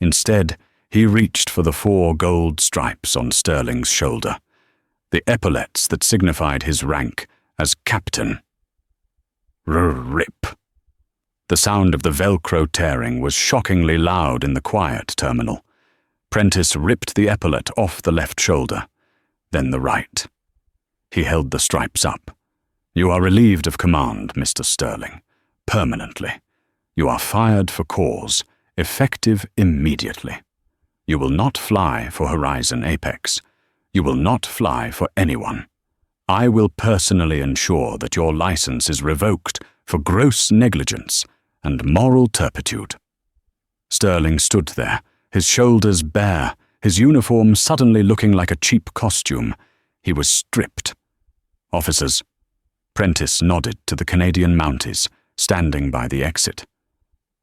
Instead, he reached for the 4 gold stripes on Sterling's shoulder, the epaulets that signified his rank as captain. Rip. The sound of the Velcro tearing was shockingly loud in the quiet terminal. Prentice ripped the epaulet off the left shoulder, then the right. He held the stripes up. "You are relieved of command, Mr. Sterling. Permanently. You are fired for cause, effective immediately. You will not fly for Horizon Apex. You will not fly for anyone. I will personally ensure that your license is revoked for gross negligence and moral turpitude." Sterling stood there, his shoulders bare, his uniform suddenly looking like a cheap costume. He was stripped. "Officers." Prentice nodded to the Canadian Mounties, standing by the exit.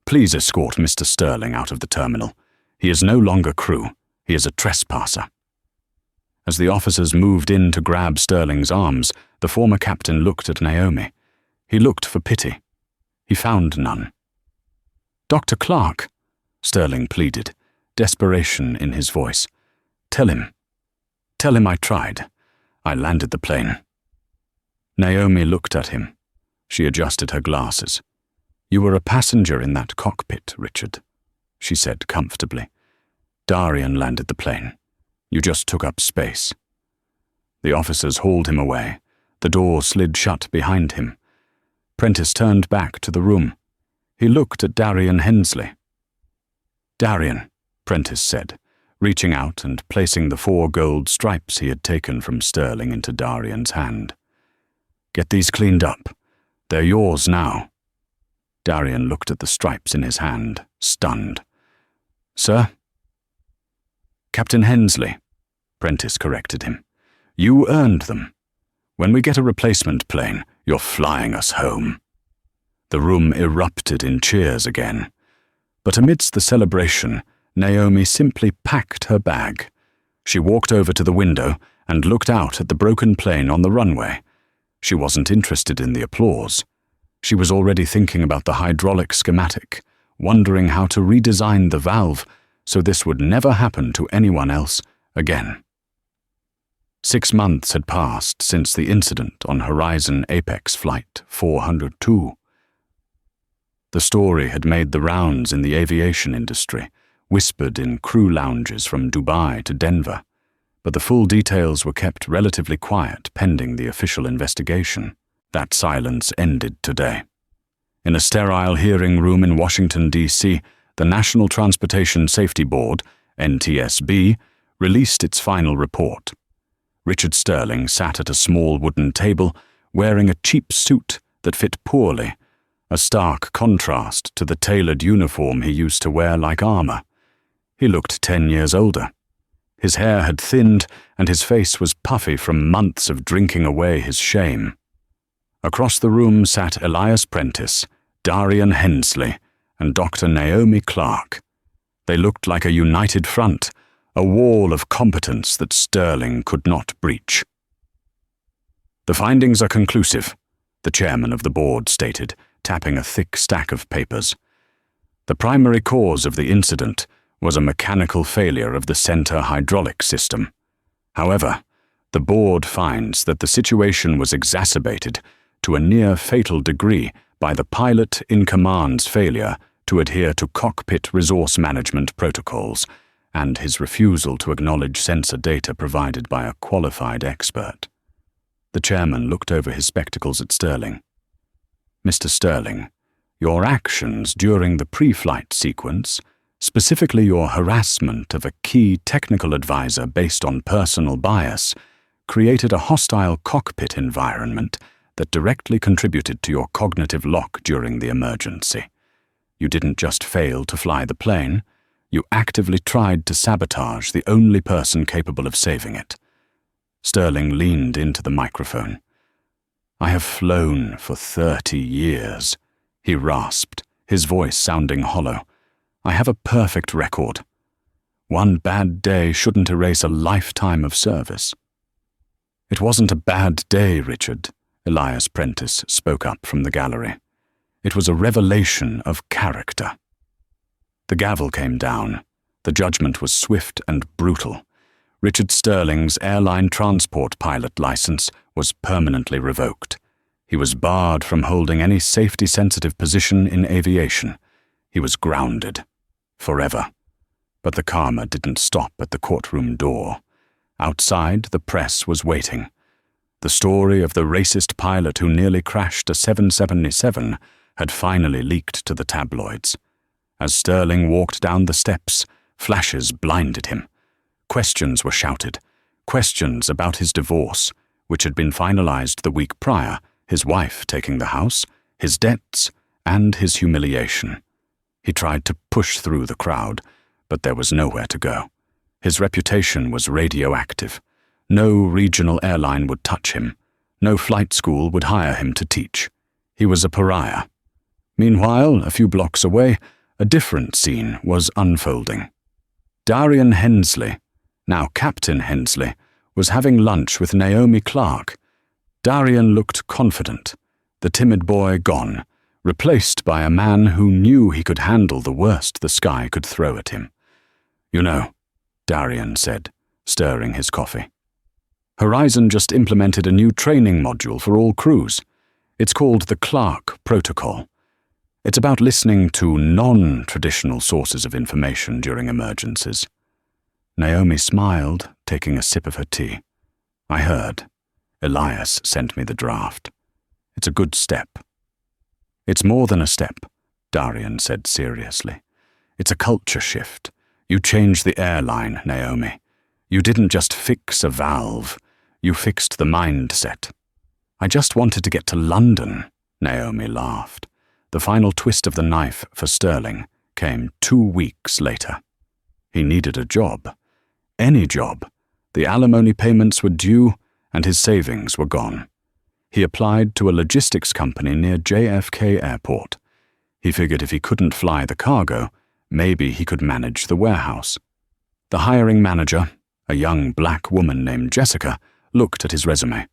"Please escort Mr. Sterling out of the terminal. He is no longer crew. He is a trespasser." As the officers moved in to grab Sterling's arms, the former captain looked at Naomi. He looked for pity. He found none. "Dr. Clark," Sterling pleaded, desperation in his voice. Tell him I tried. I landed the plane." Naomi looked at him. She adjusted her glasses. "You were a passenger in that cockpit, Richard," she said comfortably. "Darian landed the plane. You just took up space." The officers hauled him away. The door slid shut behind him. Prentice turned back to the room. He looked at Darian Hensley. "Darian," Prentice said, reaching out and placing the 4 gold stripes he had taken from Sterling into Darian's hand. "Get these cleaned up. They're yours now." Darian looked at the stripes in his hand, stunned. "Sir?" "Captain Hensley," Prentice corrected him. "You earned them. When we get a replacement plane, you're flying us home." The room erupted in cheers again. But amidst the celebration, Naomi simply packed her bag. She walked over to the window and looked out at the broken plane on the runway. She wasn't interested in the applause. She was already thinking about the hydraulic schematic, wondering how to redesign the valve so this would never happen to anyone else again. 6 months had passed since the incident on Horizon Apex Flight 402. The story had made the rounds in the aviation industry, whispered in crew lounges from Dubai to Denver, but the full details were kept relatively quiet pending the official investigation. That silence ended today. In a sterile hearing room in Washington, D.C., the National Transportation Safety Board, NTSB, released its final report. Richard Sterling sat at a small wooden table, wearing a cheap suit that fit poorly, a stark contrast to the tailored uniform he used to wear like armor. He looked 10 years older. His hair had thinned, and his face was puffy from months of drinking away his shame. Across the room sat Elias Prentice, Darian Hensley, and Dr. Naomi Clark. They looked like a united front, a wall of competence that Sterling could not breach. "The findings are conclusive," the chairman of the board stated, tapping a thick stack of papers. "The primary cause of the incident was a mechanical failure of the center hydraulic system. However, The board finds that the situation was exacerbated to a near-fatal degree by the pilot in command's failure to adhere to cockpit resource management protocols and his refusal to acknowledge sensor data provided by a qualified expert. The chairman looked over his spectacles at Sterling. "Mr. Sterling, your actions during the pre-flight sequence, specifically your harassment of a key technical advisor based on personal bias, created a hostile cockpit environment that directly contributed to your cognitive lock during the emergency. You didn't just fail to fly the plane, you actively tried to sabotage the only person capable of saving it." Sterling leaned into the microphone. "I have flown for 30 years, he rasped, his voice sounding hollow. "I have a perfect record. One bad day shouldn't erase a lifetime of service." "It wasn't a bad day, Richard," Elias Prentice spoke up from the gallery. "It was a revelation of character." The gavel came down. The judgment was swift and brutal. Richard Sterling's airline transport pilot license was permanently revoked. He was barred from holding any safety-sensitive position in aviation. He was grounded. Forever. But the karma didn't stop at the courtroom door. Outside, the press was waiting. The story of the racist pilot who nearly crashed a 777 had finally leaked to the tabloids. As Sterling walked down the steps, flashes blinded him. Questions were shouted. Questions about his divorce, which had been finalized the week prior, his wife taking the house, his debts, and his humiliation. He tried to push through the crowd, but there was nowhere to go. His reputation was radioactive. No regional airline would touch him. No flight school would hire him to teach. He was a pariah. Meanwhile, a few blocks away, a different scene was unfolding. Darian Hensley, now Captain Hensley, was having lunch with Naomi Clark. Darian looked confident, the timid boy gone, replaced by a man who knew he could handle the worst the sky could throw at him. "You know," Darian said, stirring his coffee, "Horizon just implemented a new training module for all crews. It's called the Clark Protocol. It's about listening to non-traditional sources of information during emergencies." Naomi smiled, taking a sip of her tea. "I heard. Elias sent me the draft. It's a good step." "It's more than a step," Darian said seriously. "It's a culture shift. You changed the airline, Naomi. You didn't just fix a valve. You fixed the mindset." "I just wanted to get to London," Naomi laughed. The final twist of the knife for Sterling came 2 weeks later. He needed a job. Any job. The alimony payments were due, and his savings were gone. He applied to a logistics company near JFK Airport. He figured if he couldn't fly the cargo, maybe he could manage the warehouse. The hiring manager, a young black woman named Jessica, looked at his resume.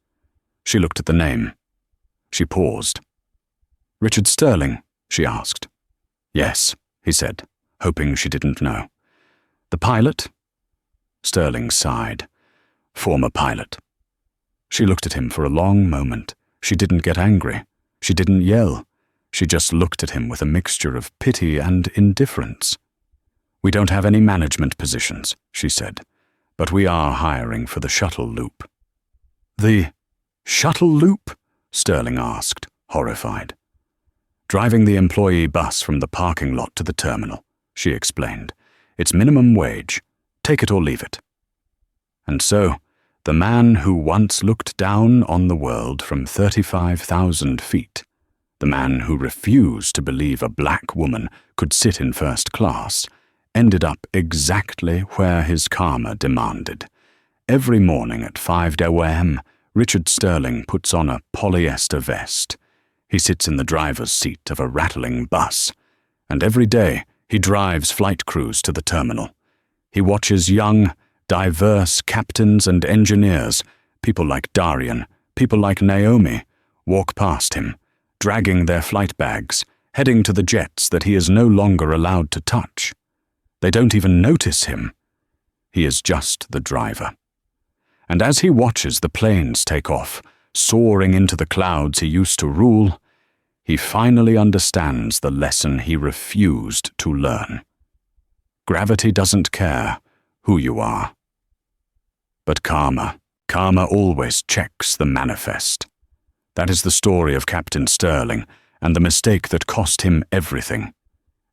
She looked at the name. She paused. "Richard Sterling?" she asked. "Yes," he said, hoping she didn't know. "The pilot?" Sterling sighed. "Former pilot." She looked at him for a long moment. She didn't get angry. She didn't yell. She just looked at him with a mixture of pity and indifference. "We don't have any management positions," she said, "but we are hiring for the shuttle loop." "The shuttle loop?" Sterling asked, horrified. "Driving the employee bus from the parking lot to the terminal," she explained. "It's minimum wage. Take it or leave it." And so, the man who once looked down on the world from 35,000 feet, the man who refused to believe a black woman could sit in first class, ended up exactly where his karma demanded. Every morning at 5 a.m., Richard Sterling puts on a polyester vest. He sits in the driver's seat of a rattling bus, and every day he drives flight crews to the terminal. He watches young, diverse captains and engineers, people like Darian, people like Naomi, walk past him, dragging their flight bags, heading to the jets that he is no longer allowed to touch. They don't even notice him. He is just the driver. And as he watches the planes take off, soaring into the clouds he used to rule, he finally understands the lesson he refused to learn. Gravity doesn't care who you are. But karma always checks the manifest. That is the story of Captain Sterling and the mistake that cost him everything.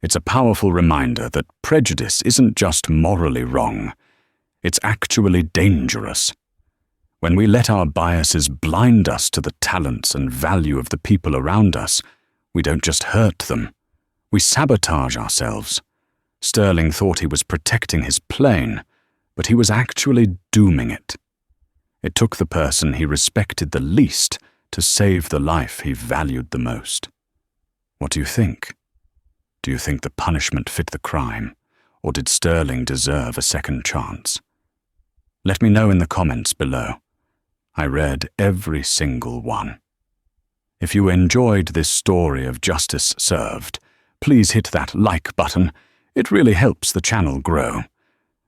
It's a powerful reminder that prejudice isn't just morally wrong, it's actually dangerous. When we let our biases blind us to the talents and value of the people around us, we don't just hurt them, we sabotage ourselves. Sterling thought he was protecting his plane, but he was actually dooming it. It took the person he respected the least to save the life he valued the most. What do you think? Do you think the punishment fit the crime, or did Sterling deserve a second chance? Let me know in the comments below. I read every single one. If you enjoyed this story of justice served, please hit that like button. It really helps the channel grow.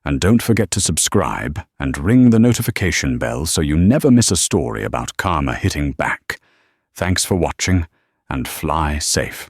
And don't forget to subscribe and ring the notification bell so you never miss a story about karma hitting back. Thanks for watching, and fly safe.